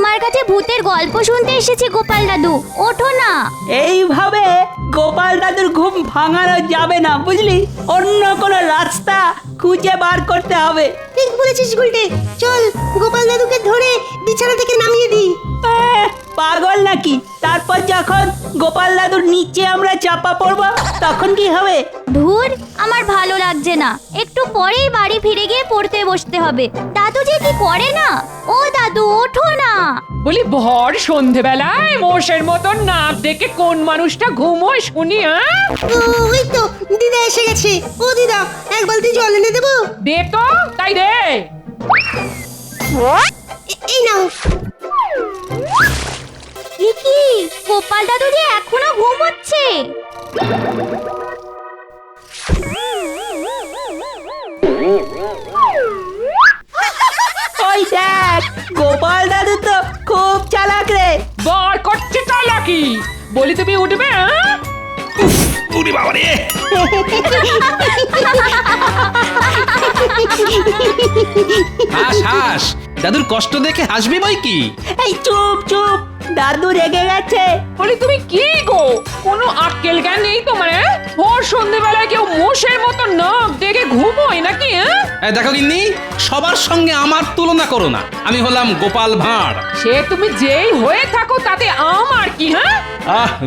তোমার কাছে ভূতের গল্প শুনতে এসেছি গোপাল দাদু, ওঠো না। এইভাবে গোপাল দাদুর ঘুম ভাঙানো যাবে না, বুঝলি? অন্য কোনো রাস্তা খুঁজে বার করতে হবে। ঠিক বলেছিস গুলটে, চল গোপাল দাদুকে ধরে বিছানা থেকে নামিয়ে দিই। পাগল নাকি? তারপর যখন গোপাল দাদুর নিচে আমরা চাপা পড়ব তখন কি হবে? ধুর, আমার ভালো লাগছে না। একটু পরেই বাড়ি ফিরে গিয়ে পড়তে বসতে হবে। দাদু যে কি করে না। ও দাদু, ওঠো না। বলি ভর সন্ধেবেলায় মোষের মতন নাক ডেকে কোন মানুষটা ঘুমোয় শুনি? ওই তো দিদা এসে গেছে। ও দিদা, এক বালতি জল এনে দেবো? দে তো, তাই দে। এই নাও। এ কি, গোপাল দাদু যে এখনো ঘুমোচ্ছে। ওই দেখ, গোপাল দাদু তো খুব চালাক রে। বার করছে চালাকি। বলি তুমি উঠবে? উরি বাবা রে! হাস হাস, দাদুর কষ্ট দেখে হাসবি বই কি? এই চুপ চুপ, দাদু রেগে গেছে। বলি তুমি কি গো, কোনো আক্কেল জ্ঞান নেই তোমার? ভোর সন্ধেবেলায় কেউ মোষের মতো নাক ডেকে ঘুমোয় নাকি? দেখো গিন্নি, সবার সঙ্গে আমার তুলনা করো না। আমি হলাম গোপাল ভাঁড়। সে তুমি যেই হয়ে থাকো তাতে আমার কি?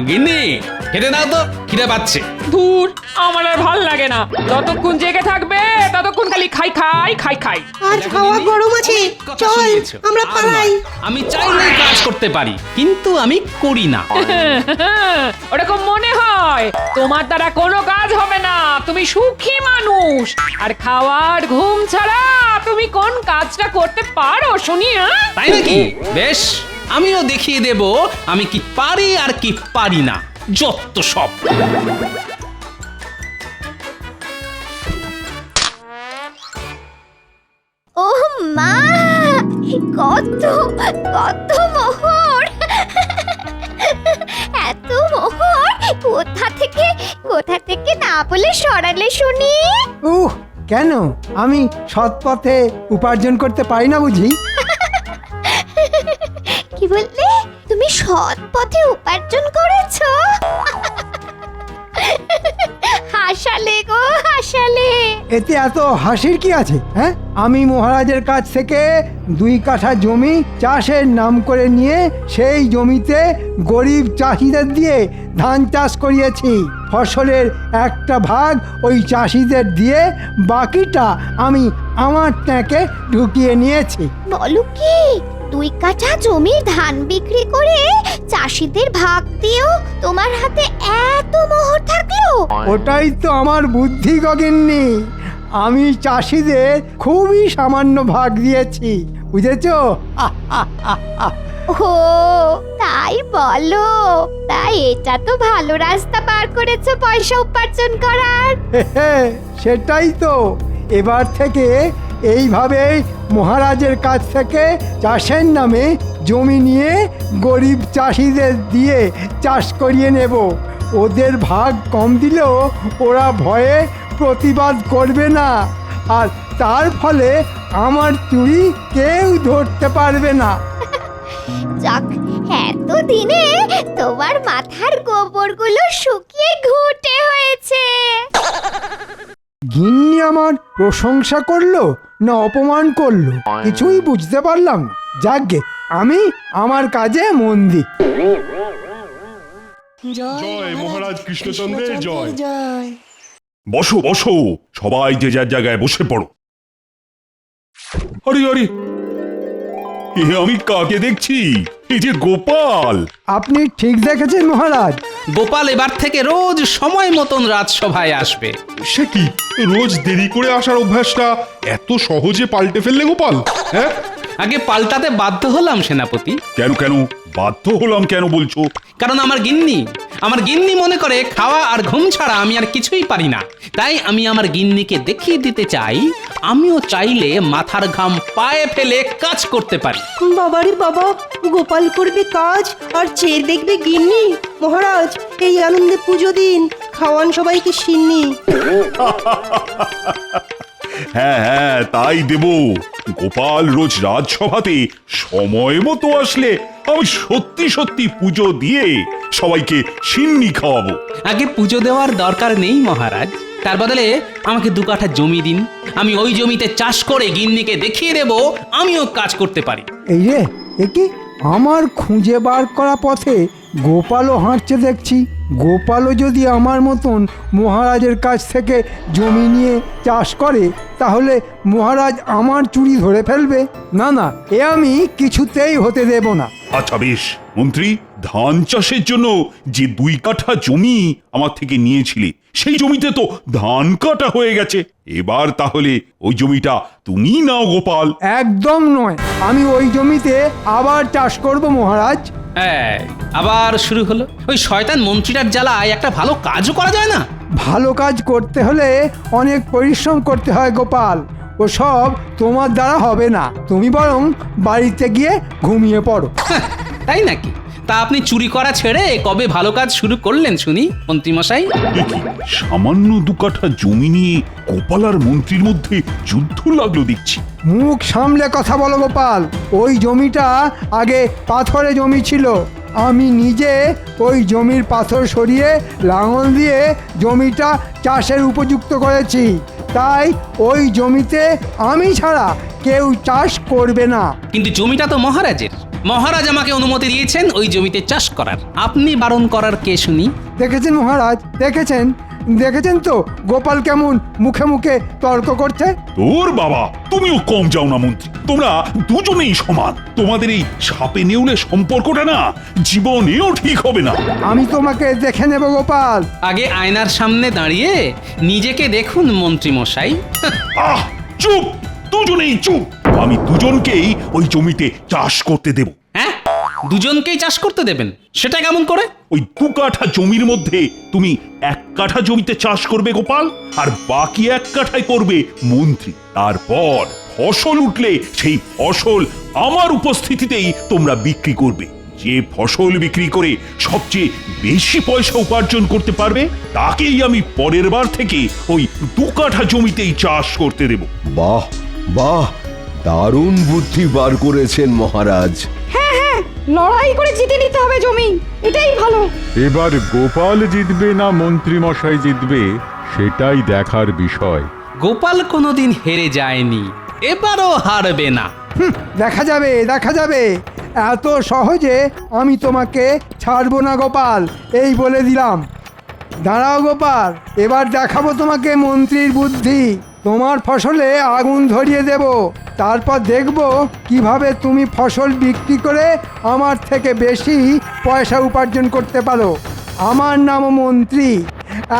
গিন্নি, খেতে দাও তো, খিদে পাচ্ছে। ধুর, আমার আর ভাল লাগে না। যতক্ষণ জেগে থাকবে ততক্ষণ খালি খাই খাই খাই খাই। আজ হাওয়া গরম আছে, কথা চল শুনিয়েছো। আমরা আর পালাই। নয়, আমি চাইলেই কাজ করতে পারি, কিন্তু আমি করি না। ওরকম মনে হয়। তোমার দ্বারা কোনো কাজ হবে না। তুমি সুখী মানুষ। আর খাওয়ার ঘুম ছাড়া তুমি কোন কাজটা করতে পারো শুনি? তাই নাকি? বেশ, আমিও দেখিয়ে দেব আমি কি পারি আর কি পারি না। যত সব। ও মা, কত কত মোহর। এত মোহর কোথা থেকে না বলে সরালে শুনি? কেন আমি সৎ পথে উপার্জন করতে পারি না বুঝি? কি বললে? তুমি সৎ পথে উপার্জন করেছো? হাসালে গো, হাসালে। এতে এত হাসির কি আছে? হ্যাঁ, আমি মহারাজের কাছ থেকে 2 কাঠা জমি চাষের নাম করে নিয়ে সেই জমিতে গরিব চাষিদের দিয়ে ধান চাষ করিয়েছি। ফসলের একটা ভাগ ওই চাষিদের দিয়ে বাকিটা আমি আমার ট্যাঁকে ঢুকিয়ে নিয়েছি। বলো কি, 2 কাঠা জমির ধান বিক্রি করে চাষিদের ভাগ দিয়েও তোমার হাতে এত মোহর থাকলো? ওটাই তো আমার বুদ্ধি গগিন্নি। আমি চাষিদের খুবই সামান্য ভাগ দিয়েছি, বুঝেছো? ও তাই বলো? তাই এটা তো ভালো রাস্তা বার করেছো পয়সা উপার্জন করার। সেটাই তো। এবার থেকে এইভাবে মহারাজের কাছ থেকে চাষের নামে জমি নিয়ে গরিব চাষিদের দিয়ে চাষ করিয়ে নেব। ওদের ভাগ কম দিলেও ওরা ভয়ে প্রতিবাদ করবে না, আর তার ফলে আমার চুরি কেউ ধরতে পারবে না। যাক, এত দিনে তোমার মাথার গোবরগুলো শুকিয়ে ঘুটে হয়েছে। গিন্নি আমার প্রশংসা করলো না অপমান করলো কিছুই বুঝতে পারলাম না। যাকগে, আমি আমার কাজে মন দিই। জয় মহারাজ কৃষ্ণচন্দ্রের জয়। জয়। বসো বসো, সবাই যে যার জায়গায় বসে পড়ো। আরে আরে, এ আমি কাকে দেখছি? এই যে গোপাল। আপনি ঠিক দেখেছেন মহারাজ। গোপাল এবার থেকে রোজ সময় মতন রাজসভায় আসবে। সে কি, রোজ দেরি করে আসার অভ্যাসটা এত সহজে পাল্টে ফেললে গোপাল? হ্যাঁ, আগে পাল্টাতে বাধ্য হলাম সেনাপতি। কেন কেন বাধ্য হলাম কেন বলছো? কারণ আমার গিন্নি মনে করে খাওয়া আর ঘুম ছাড়া আমি আর কিছুই পারি না। তাই আমি আমার গিন্নিকে দেখিয়ে দিতে চাই আমিও চাইলে মাথার ঘাম পায়ে ফেলে কাজ করতে পারি। বাবারে বাবা, গোপাল করবে কাজ আর চেয়ে দেখবে গিন্নি। মহারাজ, এই আনন্দে পুজো দিন, খাওয়ান সবাইকে সিন্নি। হ্যাঁ হ্যাঁ তাই দেব। গোপাল রোজ রাজসভাতে সময় মতো আসলে আমি সত্যি সত্যি পুজো দিয়ে সবাইকে সিন্নি খাওয়াবো। আগে পুজো দেওয়ার দরকার নেই মহারাজ, তার বদলে আমাকে 2 কাঠা জমি দিন। আমি ওই জমিতে চাষ করে গিন্নিকে দেখিয়ে দেব আমিও কাজ করতে পারি। এই রে, এ কি আমার খুঁজে বার করা পথে গোপালও হাঁটছে দেখছি। গোপালও যদি আমার মতন মহারাজের কাছ থেকে জমি নিয়ে চাষ করে তাহলে মহারাজ আমার চুরি ধরে ফেলবে। না না, এ আমি কিছুতেই হতে দেব না। আচ্ছা বেশ মন্ত্রী, ধান চাষের জন্য যে 2 কাঠা জমি আমার থেকে নিয়েছিলে সেই জমিতে তো ধান কাটা হয়ে গেছে। এবার তাহলে ওই জমিটা তুমি নাও গোপাল। একদম নয়, আমি ওই জমিতে আবার চাষ করব মহারাজ। আবার শুরু হলো। ওই শয়তান মন্ত্রীটার জ্বালায় একটা ভালো কাজও করা যায় না। ভালো কাজ করতে হলে অনেক পরিশ্রম করতে হয় গোপাল, ও সব তোমার দ্বারা হবে না। তুমি বরং বাড়িতে গিয়ে ঘুমিয়ে পড়ো। তাই নাকি? তা আপনি চুরি করা ছেড়ে কবে ভালো কাজ শুরু করলেন শুনি মন্ত্রীমশাই? দেখি সামান্য 2 কাঠা জমি নিয়ে গোপাল আর মন্ত্রীর মধ্যে যুদ্ধ লাগলো দেখছি। মুখ সামলে কথা বলো গোপাল। ওই জমিটা আগে পাথরে জমি ছিল। আমি নিজে ওই জমির পাথর সরিয়ে লাঙল দিয়ে জমিটা চাষের উপযুক্ত করেছি। তাই ওই জমিতে আমি ছাড়া কেউ চাষ করবে না। কিন্তু জমিটা তো মহারাজের। মহারাজ আমাকে অনুমতি দিয়েছেন ওই জমিতে চাষ করার। আপনি বারণ করার কে শুনি? দেখেছেন মহারাজ, দেখেছেন তো গোপাল কেমন মুখে মুখে তর্ক করছে। তোর বাবা, তুমিও কম যাও না মন্ত্রী। তোমরা দুজনেই সমান। তোমাদের এই সাপে নেউলে সম্পর্কটা না জীবনেও ঠিক হবে না। আমি তোমাকে দেখে নেব গোপাল। আগে আয়নার সামনে দাঁড়িয়ে নিজেকে দেখুন মন্ত্রীমশাই। আহ চুপ, দুজনেই চুপ। আমি দুজনকেই ওই জমিতে চাষ করতে দেব। হ্যাঁ, দুজনকেই চাষ করতে দেবেন? সেটা কেমন করে? ওই 2 কাঠা জমির মধ্যে তুমি 1 কাঠা জমিতে চাষ করবে গোপাল, আর বাকি 1 কাঠায় করবে মন্ত্রী। তারপর ফসল উঠলে সেই ফসল আমার উপস্থিতিতেই তোমরা বিক্রি করবে। যে ফসল বিক্রি করে সবচেয়ে বেশি পয়সা উপার্জন করতে পারবে তাকেই আমি পরের বার থেকে ওই 2 কাঠা জমিতেই চাষ করতে দেব। বাহ বাহ, দারুণ বুদ্ধি বার করেছেন মহারাজ। লড়াই করে জিতে নিতে হবে জমি, এটাই ভালো। এবার গোপাল জিতবে না মন্ত্রী মশাই জিতবে সেটাই দেখার বিষয়। গোপাল কোনোদিন হেরে যায়নি, এবারও হারবে না। দেখা যাবে। এত সহজে আমি তোমাকে ছাড়বো না গোপাল, এই বলে দিলাম। দাঁড়াও গোপাল, এবার দেখাবো তোমাকে মন্ত্রীর বুদ্ধি। তোমার ফসলে আগুন ধরিয়ে দেব, তারপর দেখব কিভাবে তুমি ফসল বিক্রি করে আমার থেকে বেশি পয়সা উপার্জন করতে পারো। আমার নাম মন্ত্রী।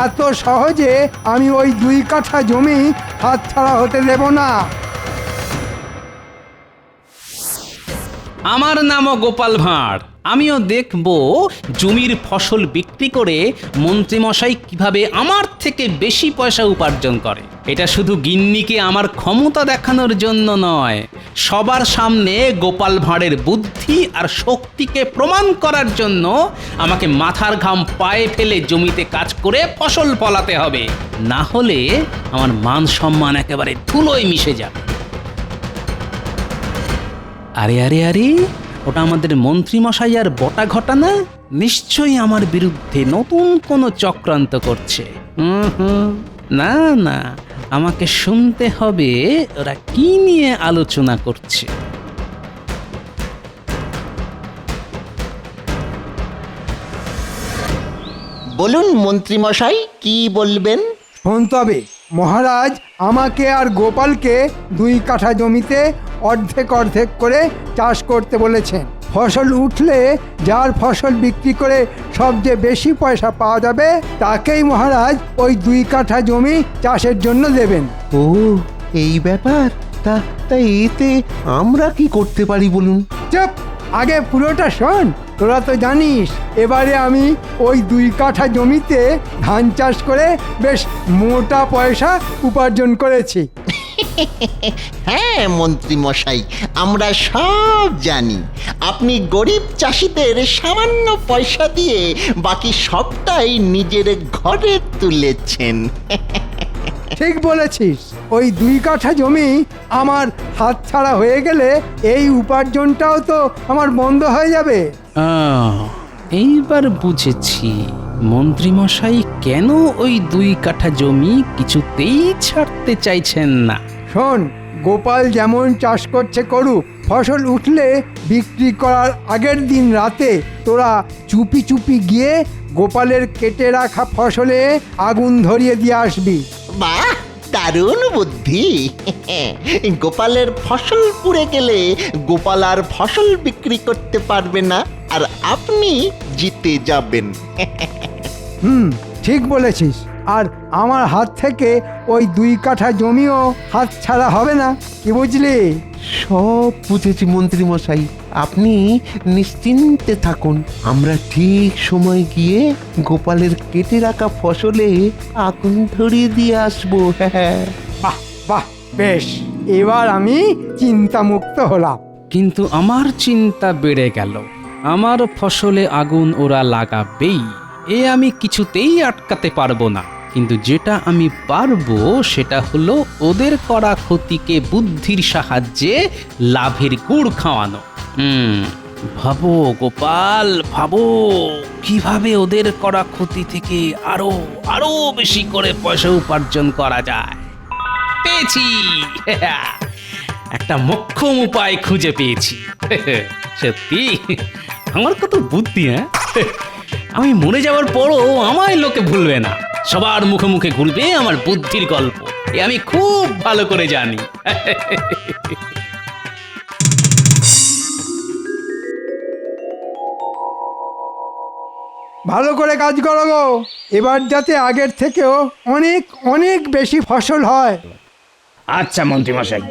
এত সহজে আমি ওই 2 কাঠা জমি হাতছাড়া হতে দেব না। আমার নামও গোপাল ভাঁড়। আমিও দেখব জমির ফসল বিক্রি করে মন্ত্রীমশাই কিভাবে আমার থেকে বেশি পয়সা উপার্জন করে। এটা শুধু গিন্নিকে আমার ক্ষমতা দেখানোর জন্য নয়, সবার সামনে গোপাল ভাঁড়ের বুদ্ধি আর শক্তিকে প্রমাণ করার জন্য আমাকে মাথার ঘাম পায়ে ফেলে জমিতে কাজ করে ফসল ফলাতে হবে। না হলে আমার মান সম্মান একেবারে ধুলোয় মিশে যাবে। আরে ওটা আমাদের মন্ত্রীমশাই আর বটা ঘটানা। নিশ্চয়ই আমার বিরুদ্ধে নতুন কোনো চক্রান্ত করছে। না, আমাকে শুনতে হবে ওরা কি নিয়ে আলোচনা করছে। বলুন মন্ত্রী মশাই, কি বলবেন? শোন তবে মহারাজ আমাকে আর গোপালকে 2 কাঠা জমিতে অর্ধেক করে চাষ করতে বলেছেন। ফসল উঠলে যার ফসল বিক্রি করে সবচেয়ে বেশি পয়সা পাওয়া যাবে তাকেই মহারাজ ওই 2 কাঠা জমি চাষের জন্য দেবেন। ও এই ব্যাপার। তা এতে আমরা কি করতে পারি বলুন? চুপ, আগে পুরোটা শোন। তোরা তো জানিস এবারে আমি ওই 2 কাঠা জমিতে ধান চাষ করে বেশ মোটা পয়সা উপার্জন করেছি। হ্যাঁ মন্ত্রী মশাই, আমরা সব জানি। আপনি গরিব চাষিদের সামান্য পয়সা দিয়ে বাকি সবটাই নিজের ঘরে তুলেছেন। ঠিক বলেছিস। ওই 2 কাঠা জমি আমার হাতছাড়া হয়ে গেলে এই উপার্জনটাও তো আমার বন্ধ হয়ে যাবে। এইবার বুঝেছি মন্ত্রীমশাই কেন ওই 2 কাঠা জমি কিছুতেই ছাড়তে চাইছেন না। শোন, গোপাল যেমন চাষ করছে করুক, ফসল উঠলে বিক্রি করার আগের দিন রাতে তোরা চুপি চুপি গিয়ে গোপালের কেটে রাখা ফসলে আগুন ধরিয়ে দিয়ে আসবি। বাহ, দারুণ বুদ্ধি। গোপালের ফসল পুড়ে গেলে গোপাল আর ফসল বিক্রি করতে পারবে না, আর আপনি জিতে যাবেন। ঠিক বলেছিস। আর আমার হাত থেকে ওই 2 কাঠা জমিও হাত ছাড়া হবে না, কি বুঝলি? সব বুঝেছি মন্ত্রী মশাই, আপনি নিশ্চিন্তে থাকুন। আমরা ঠিক সময় গিয়ে গোপালের কেটে রাখা ফসলে আগুন ধরিয়ে দিয়ে আসবো। হ্যাঁ, বাহ বাহ, বেশ, এবার আমি চিন্তামুক্ত হলাম। কিন্তু আমার চিন্তা বেড়ে গেল। আমার ফসলে আগুন ওরা লাগাবেই, এ আমি কিছুতেই আটকাতে পারবো না। কিন্তু যেটা আমি পারবো সেটা হলো ওদের করা ক্ষতিকে বুদ্ধির সাহায্যে লাভের গুড় খাওয়ানো। ভাবো গোপাল, ভাবো কিভাবে ওদের করা ক্ষতি থেকে আরো আরো বেশি করে পয়সা উপার্জন করা যায়। পেয়েছি, একটা মোক্ষম উপায় খুঁজে পেয়েছি। সত্যি আমার কত বুদ্ধি! হ্যাঁ, আমি মরে যাওয়ার পরও আমায় লোকে ভুলবে না, সবার মুখে মুখে ঘুরবে আমার বুদ্ধির গল্প। এ আমি খুব ভালো করে জানি। ভালো করে কাজ করো গো, এবার যাতে আগের থেকেও অনেক অনেক বেশি ফসল হয়। আচ্ছা মন্ত্রীমশাই।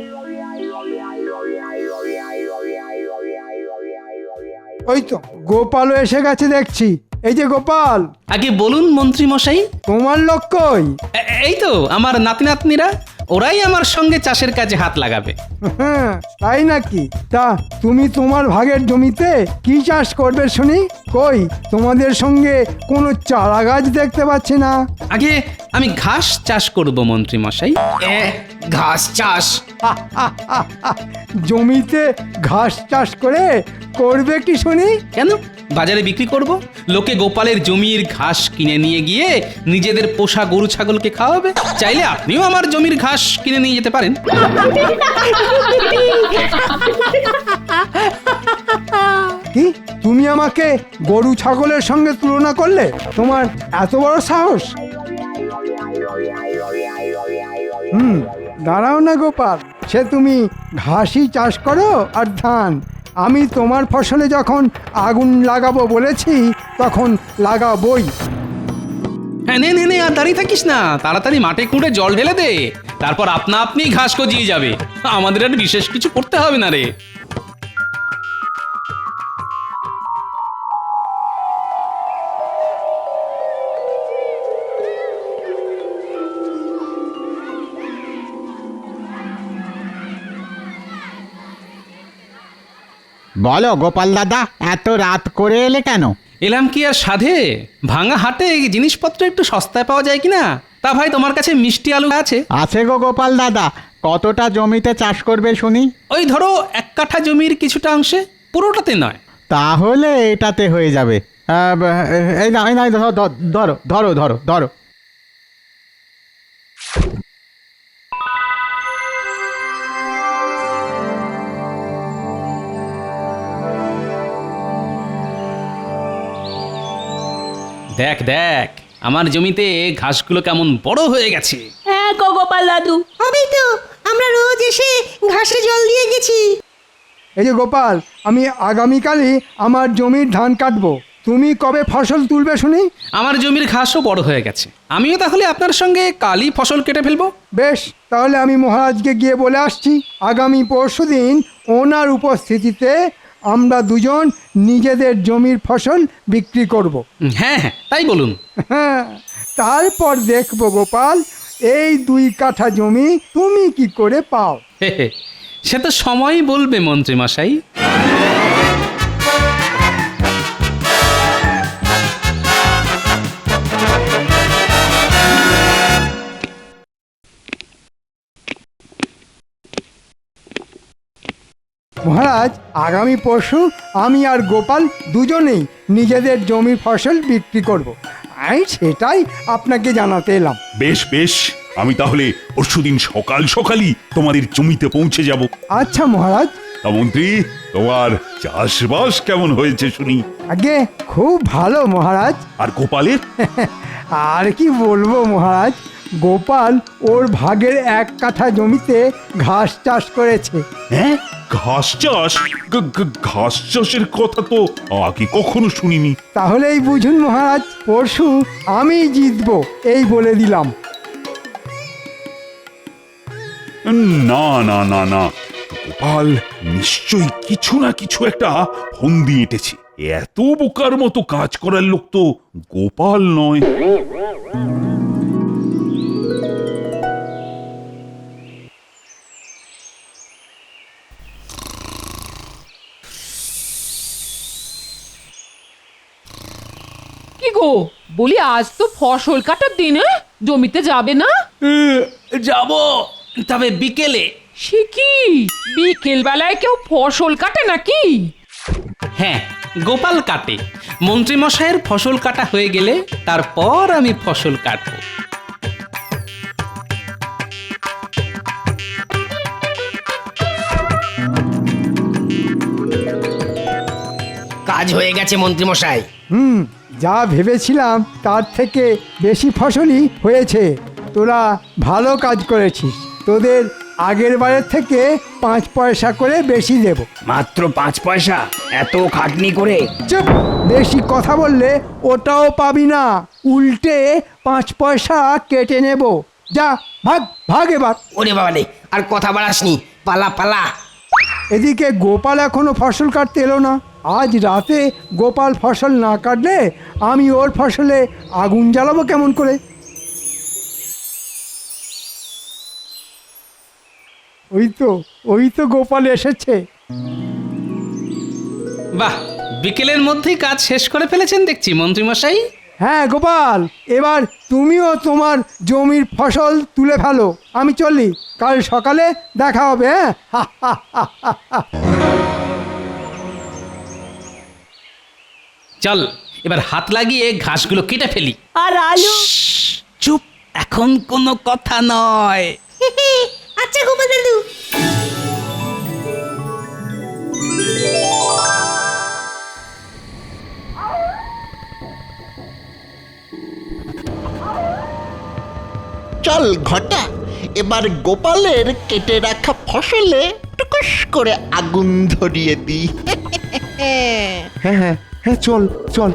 ওই তো গোপালও এসে গেছে দেখছি। এই যে গোপাল। আগে বলুন মন্ত্রীমশাই। তোমার লোক কই? এই তো আমার নাতি নাতনিরা, ওরাই আমার সঙ্গে চাষের কাজে হাত লাগাবে। হ্যাঁ, তাই নাকি? তা তুমি তোমার ভাগের জমিতে কি চাষ করবে শুনি? কই তোমাদের সঙ্গে কোনো চারা গাছ দেখতে পাচ্ছি না। আগে আমি ঘাস চাষ করব মন্ত্রীমশাই। ঘাস চাষ? জমিতে ঘাস চাষ করে করবে কি শুনি? কেন, বাজারে বিক্রি করব। লোকে গোপালের জমির ঘাস কিনে নিয়ে গিয়ে নিজেদের পোষা গরু ছাগলকে খাওয়াবে। চাইলে আপনিও আমার জমির ঘাস কিনে নিয়ে যেতে পারেন। কি তুমি আমাকে গরু ছাগলের সঙ্গে তুলনা করলে? তোমার এত বড় সাহস? দাঁড়াও না গোপাল, সে তুমি ঘাসই চাষ করো আর ধান। আমি তোমার ফসলে যখন আগুন লাগাবো বলেছি তখন লাগাবই। হ্যাঁ, নে নে নে, আর দাঁড়িয়ে থাকিস না, তাড়াতাড়ি মাঠে খুঁড়ে জল ঢেলে দে, তারপর আপনা আপনি ঘাস গজিয়ে যাবে। আমাদের আর বিশেষ কিছু করতে হবে না রে। বলো গোপাল দাদা, এত রাত করে এলে কেন? এলাম কি আর সাধে, ভাঙা হাটে জিনিসপত্র একটু সস্তায় পাওয়া যায় কিনা। তা ভাই, তোমার কাছে মিষ্টি আলু আছে? আছে গো গোপাল দাদা। কতটা জমিতে চাষ করবে শুনি? ওই ধরো 1 কাঠা জমির কিছুটা অংশে, পুরোটাতে নয়। তাহলে এটাতে হয়ে যাবে। এই না, ধরো ধরো ধরো ধরো। দেখ দেখ, আমার জমিতে ঘাসগুলো কেমন বড় হয়ে গেছে। হ্যাঁ গো গোপাল দাদু, হবেই তো, আমরা রোজ এসে ঘাসে জল দিয়ে গেছি। এই যে গোপাল, আমি আগামীকালই আমার জমির ধান কাটবো। তুমি কবে ফসল তুলবে শুনি? আমার জমির ঘাসও বড় হয়ে গেছে, আমিও তাহলে আপনার সঙ্গে কালই ফসল কেটে ফেলবো। বেশ, তাহলে আমি মহারাজকে গিয়ে বলে আসছি আগামী পরশুদিন ওনার উপস্থিতিতে আমরা দুজন নিজেদের জমির ফসল বিক্রি করব। হ্যাঁ হ্যাঁ, তাই বলুন। হ্যাঁ, তারপর দেখবো গোপাল, এই 2 কাঠা জমি তুমি কি করে পাও। সে তো সময়ই বলবে মন্ত্রীমশাই। মহারাজ আগামী পরশু আমি আর গোপাল দুজনেই নিজেদের জমির ফসল বিক্রি করব। আমি সেটাই আপনাকে জানাতে এলাম। বেশ বেশ, আমি তাহলে পরশুদিন সকাল সকালই তোমাদের জমিতে পৌঁছে যাব। আচ্ছা মহারাজ। তা মন্ত্রী, তোমার চাষবাস কেমন হয়েছে শুনি? আগে খুব ভালো মহারাজ। আর গোপালের? আর কি বলবো মহারাজ, গোপাল ওর ভাগের 1 কাঠা জমিতে ঘাস চাষ করেছে। হ্যাঁ, ঘাস চাষ? ঘাস চাষের কথা তো আগে কখনো শুনিনি। তাহলেই বুঝুন মহারাজ, পরশু আমি জিতবো এই বলে দিলাম। না না না না, গোপাল নিশ্চয়ই কিছু না কিছু একটা ফন্দি এঁটেছে। এত বোকার মতো কাজ করার লোক তো গোপাল নয়। কি গো, বলি আজ তো ফসল কাটার দিন, জমিতে যাবে না? যাব, তবে বিকেলে। সে কি, বিকেল বেলায় কেউ ফসল কাটে নাকি? হ্যাঁ, গোপাল কাটে। মন্ত্রীমশাইয়ের ফসল কাটা হয়ে গেলে তারপর আমি ফসল কাটবো। কাজ হয়ে গেছে মন্ত্রী মশাই। যা ভেবেছিলাম তার থেকে বেশি ফসলই হয়েছে। তোরা ভালো কাজ করেছিস। তোদের আগের বারের থেকে 5 পয়সা করে বেশি দেব। মাত্র 5 পয়সা? এত খাটনি করে? চুপ, বেশি কথা বললে ওটাও পাবি না, উল্টে 5 পয়সা কেটে নেব। যা, ভাগ ভাগ এবার। ওরে বাবা রে, আর কথা বাড়াসনি, পালা পালা। এদিকে গোপাল এখনো ফসল কাটতে এলো না। আজ রাতে গোপাল ফসল না কাটলে আমি ওর ফসলে আগুন জ্বালাবো কেমন করে? ওই তো গোপাল এসেছে। বাহ, বিকেলের মধ্যেই কাজ শেষ করে ফেলেছেন দেখছি মন্ত্রীমশাই। হ্যাঁ গোপাল, এবার তুমিও তোমার জমির ফসল তুলে ফেলো। আমি চলি, কাল সকালে দেখা হবে। হ্যাঁ, চল, এবার হাত লাগিয়ে ঘাসগুলো কেটে ফেলি। আর আলু? চুপ, এখন কোনো কথা নয়। আচ্ছা গোপাল দাদু। চল ঘটা, এবার গোপালের কেটে রাখা ফসলে টুকুস করে আগুন ধরিয়ে দিই। হ্যাঁ হ্যাঁ হ্যাঁ, চল চল।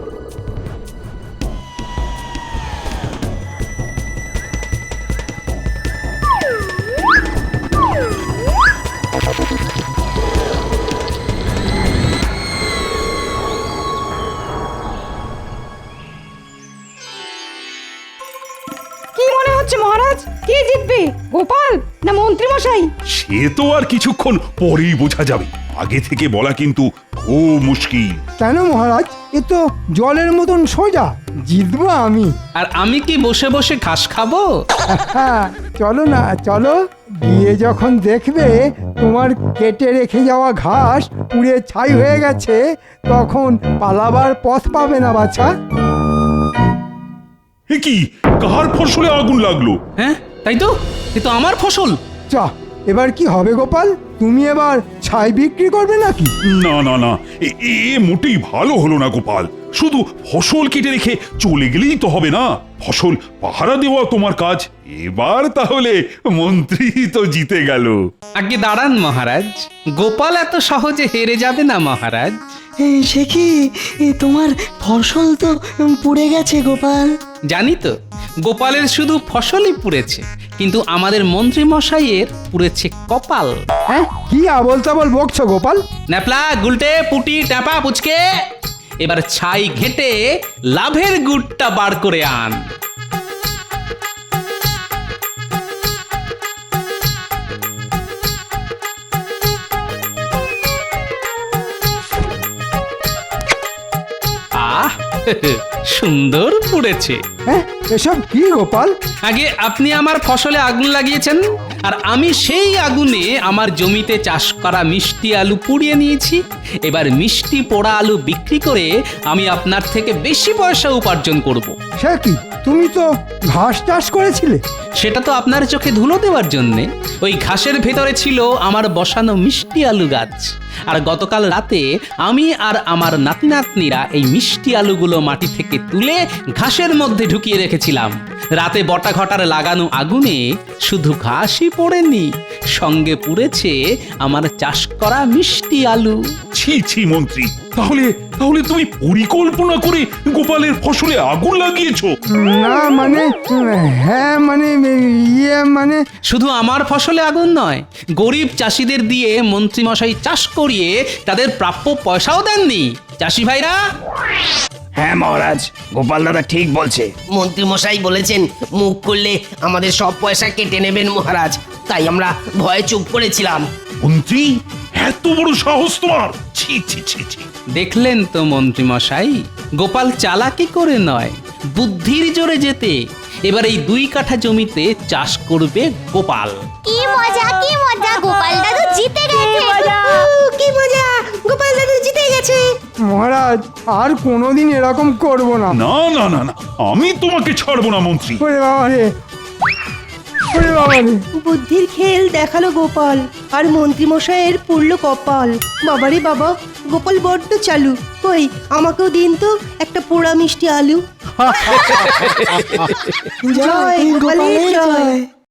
কি মনে হচ্ছে মহারাজ, কে জিতবে, গোপাল না মন্ত্রী মশাই? সে তো আর কিছুক্ষণ পরেই বোঝা যাবে। আগে থেকে বলা কিন্তু খুব মুশকিল। কেন মহারাজ, এ তো জলের মতন সোজা। জিতবো আমি। আর আমি কি বসে বসে ঘাস খাবো? হ্যাঁ, চলো না চলো। গিয়ে যখন দেখবে তোমার কেটে রেখে যাওয়া ঘাস পুড়ে ছাই হয়ে গেছে, তখন পালাবার পথ পাবে না বাছা। এ কি, কার ফসলে আগুন লাগলো? হ্যাঁ, তাই তো, এ তো আমার ফসল। চা, এবার কি হবে গোপাল? তুমি এবার ছাই বিক্রি করবে নাকি? না না না, এ মোটেই ভালো হলো না গোপাল। শুধু ফসল কেটে রেখে চলে গেলেই তো হবে না, ফসল পাহারা দেওয়া তোমার কাজ। এবার তাহলে মন্ত্রী তো জিতে গেল। আগে দাঁড়ান মহারাজ, গোপাল এত সহজে হেরে যাবে না মহারাজ। সে কি, তোমার ফসল তো পুড়ে গেছে গোপাল। জানি তো, গোপালের শুধু ফসলই পুড়েছে, কিন্তু আমাদের মন্ত্রী মশাইয়ের পুড়েছে কপাল। হ্যাঁ, কি আবল তাবল বকছো গোপাল? ন্যাপলা, গুলটে, পুটি, টাপা, পুচকে, এবার ছাই ঘেটে লাভের গুড়টা বার করে আন। আহ, সুন্দর পুড়েছে। হ্যাঁ, এসব কি গোপাল? আগে আপনি আমার ফসলে আগুন লাগিয়েছেন, আর আমি সেই আগুনে আমার জমিতে চাষ করা মিষ্টি আলু পুড়িয়ে নিয়েছি। এবার মিষ্টি পোড়া আলু বিক্রি করে আমি আপনার থেকে বেশি পয়সা উপার্জন করব। সে কি, তুমি তো ঘাস চাষ করেছিলে? সেটা তো আপনার চোখে ধুলো দেওয়ার জন্যে। ওই ঘাসের ভেতরে ছিল আমার বসানো মিষ্টি আলু গাছ। আর গতকাল রাতে আমি আর আমার নাতি নাতনিরা এই মিষ্টি আলুগুলো মাটি থেকে তুলে ঘাসের মধ্যে ঢুকিয়ে রেখেছিলাম। রাতে বটা ঘটার লাগানো আগুনে শুধু ঘাসই পোড়েনি, সঙ্গে পুড়েছে আমার চাষ করা মিষ্টি আলু। ছি ছি মন্ত্রী, তাহলে তাহলে তুমি পরিকল্পনা করে গোপালের ফসলে আগুন লাগিয়েছো? না মানে, হ্যাঁ মানে মানে শুধু আমার ফসলে আগুন নয়, গরিব চাষিদের দিয়ে মন্ত্রীমশাই চাষ করিয়ে তাদের প্রাপ্য পয়সাও দেননি। চাষি ভাইরা, হ্যাঁ মহারাজ, গোপাল দাদা ঠিক বলছে। মন্ত্রী মশাই বলেছেন মুখ করলে আমাদের সব পয়সা কেটে নেবেন মহারাজ, তাই আমরা ভয়ে চুপ করেছিলাম। মন্ত্রী, এত বড় সাহস তোমার! ছি ছি ছি ছি। দেখলেন তো মন্ত্রীমশাই, গোপাল চালাকি করে নয়, বুদ্ধির জোরে যেতে এবার এই 2 কাঠা জমিতে চাষ করবে গোপাল। কি মজা, কি মজা, গোপাল দাদু জিতে গেছে। কি মজা, গোপাল দাদু জিতে গেছে। মহারাজ, আর কোনোদিন এরকম করব না। না না না না, আমি তোমাকে ছাড়বো না মন্ত্রী। ওরে বাবা রে, ওরে বাবা রে। বুদ্ধির খেল দেখালো গোপাল, আর মন্ত্রী মশাইয়ের পুরল কপাল। বাবারে বাবা, গোপাল বড্ড চালু। কই, আমাকেও দিন তো একটা পোড়া মিষ্টি আলু। জয় গোপালের জয়।